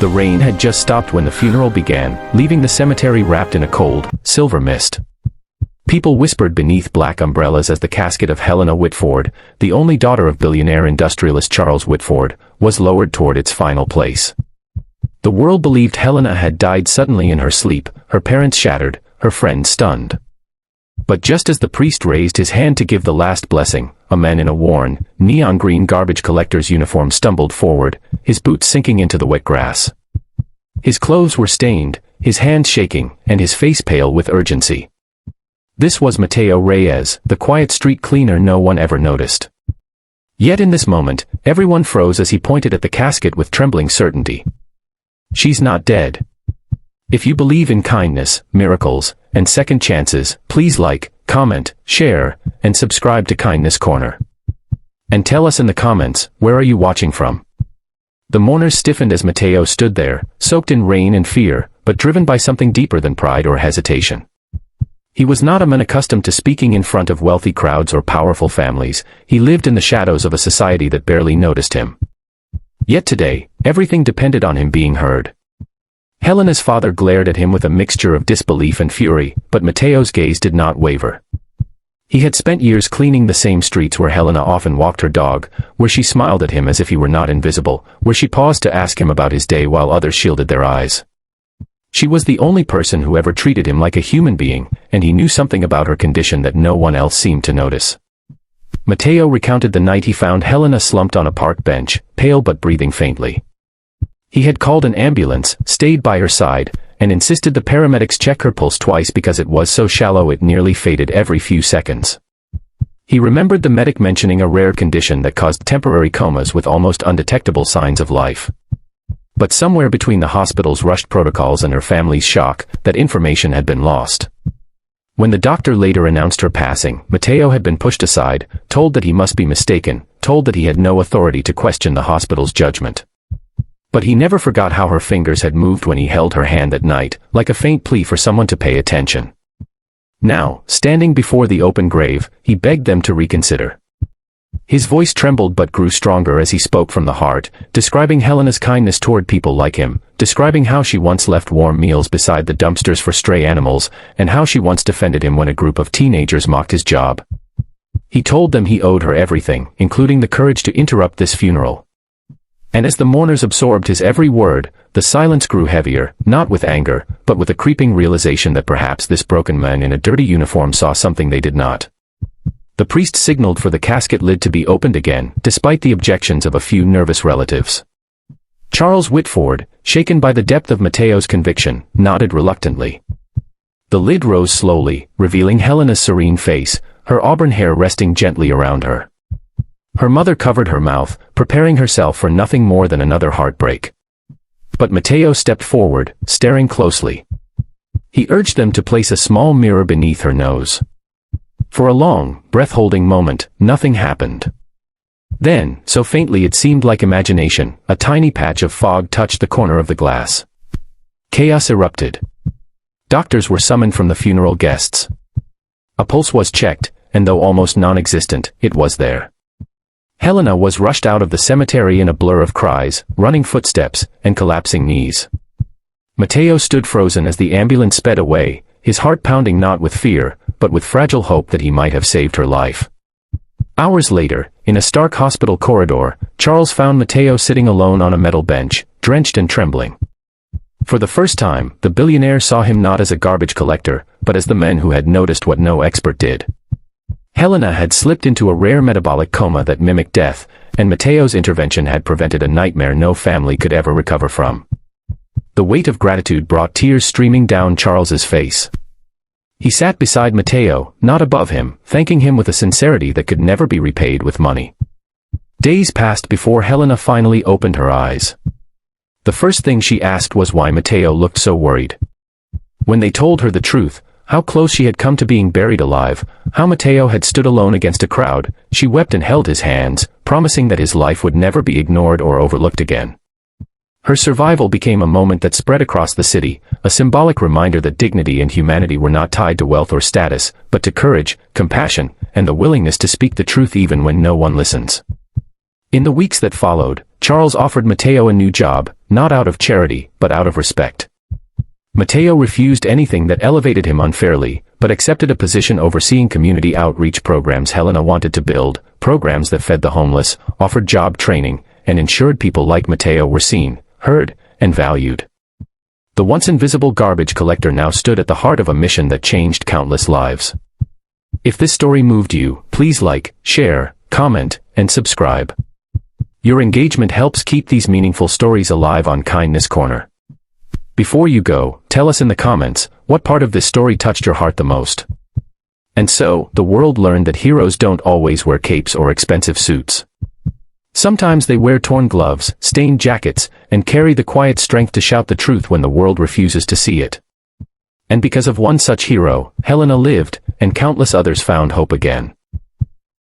The rain had just stopped when the funeral began, leaving the cemetery wrapped in a cold, silver mist. People whispered beneath black umbrellas as the casket of Helena Whitford, the only daughter of billionaire industrialist Charles Whitford, was lowered toward its final place. The world believed Helena had died suddenly in her sleep, her parents shattered, her friends stunned. But just as the priest raised his hand to give the last blessing, a man in a worn, neon-green garbage collector's uniform stumbled forward, his boots sinking into the wet grass. His clothes were stained, his hands shaking, and his face pale with urgency. This was Mateo Reyes, the quiet street cleaner no one ever noticed. Yet in this moment, everyone froze as he pointed at the casket with trembling certainty. "She's not dead." If you believe in kindness, miracles, and second chances, please like, comment, share, and subscribe to Kindness Corner. And tell us in the comments, where are you watching from? The mourners stiffened as Mateo stood there, soaked in rain and fear, but driven by something deeper than pride or hesitation. He was not a man accustomed to speaking in front of wealthy crowds or powerful families. He lived in the shadows of a society that barely noticed him. Yet today, everything depended on him being heard. Helena's father glared at him with a mixture of disbelief and fury, but Mateo's gaze did not waver. He had spent years cleaning the same streets where Helena often walked her dog, where she smiled at him as if he were not invisible, where she paused to ask him about his day while others shielded their eyes. She was the only person who ever treated him like a human being, and he knew something about her condition that no one else seemed to notice. Mateo recounted the night he found Helena slumped on a park bench, pale but breathing faintly. He had called an ambulance, stayed by her side, and insisted the paramedics check her pulse twice because it was so shallow it nearly faded every few seconds. He remembered the medic mentioning a rare condition that caused temporary comas with almost undetectable signs of life. But somewhere between the hospital's rushed protocols and her family's shock, that information had been lost. When the doctor later announced her passing, Mateo had been pushed aside, told that he must be mistaken, told that he had no authority to question the hospital's judgment. But he never forgot how her fingers had moved when he held her hand that night, like a faint plea for someone to pay attention. Now, standing before the open grave, he begged them to reconsider. His voice trembled but grew stronger as he spoke from the heart, describing Helena's kindness toward people like him, describing how she once left warm meals beside the dumpsters for stray animals, and how she once defended him when a group of teenagers mocked his job. He told them he owed her everything, including the courage to interrupt this funeral. And as the mourners absorbed his every word, the silence grew heavier, not with anger, but with a creeping realization that perhaps this broken man in a dirty uniform saw something they did not. The priest signaled for the casket lid to be opened again, despite the objections of a few nervous relatives. Charles Whitford, shaken by the depth of Mateo's conviction, nodded reluctantly. The lid rose slowly, revealing Helena's serene face, her auburn hair resting gently around her. Her mother covered her mouth, preparing herself for nothing more than another heartbreak. But Mateo stepped forward, staring closely. He urged them to place a small mirror beneath her nose. For a long, breath-holding moment, nothing happened. Then, so faintly it seemed like imagination, a tiny patch of fog touched the corner of the glass. Chaos erupted. Doctors were summoned from the funeral guests. A pulse was checked, and though almost non-existent, it was there. Helena was rushed out of the cemetery in a blur of cries, running footsteps, and collapsing knees. Mateo stood frozen as the ambulance sped away, his heart pounding not with fear, but with fragile hope that he might have saved her life. Hours later, in a stark hospital corridor, Charles found Mateo sitting alone on a metal bench, drenched and trembling. For the first time, the billionaire saw him not as a garbage collector, but as the man who had noticed what no expert did. Helena had slipped into a rare metabolic coma that mimicked death, and Mateo's intervention had prevented a nightmare no family could ever recover from. The weight of gratitude brought tears streaming down Charles's face. He sat beside Mateo, not above him, thanking him with a sincerity that could never be repaid with money. Days passed before Helena finally opened her eyes. The first thing she asked was why Mateo looked so worried. When they told her the truth, how close she had come to being buried alive, how Mateo had stood alone against a crowd, she wept and held his hands, promising that his life would never be ignored or overlooked again. Her survival became a moment that spread across the city, a symbolic reminder that dignity and humanity were not tied to wealth or status, but to courage, compassion, and the willingness to speak the truth even when no one listens. In the weeks that followed, Charles offered Matteo a new job, not out of charity, but out of respect. Matteo refused anything that elevated him unfairly, but accepted a position overseeing community outreach programs Helena wanted to build, programs that fed the homeless, offered job training, and ensured people like Matteo were seen, heard, and valued. The once invisible garbage collector now stood at the heart of a mission that changed countless lives. If this story moved you, please like, share, comment, and subscribe. Your engagement helps keep these meaningful stories alive on Kindness Corner. Before you go, tell us in the comments, what part of this story touched your heart the most? And so, the world learned that heroes don't always wear capes or expensive suits. Sometimes they wear torn gloves, stained jackets, and carry the quiet strength to shout the truth when the world refuses to see it. And because of one such hero, Helena lived, and countless others found hope again.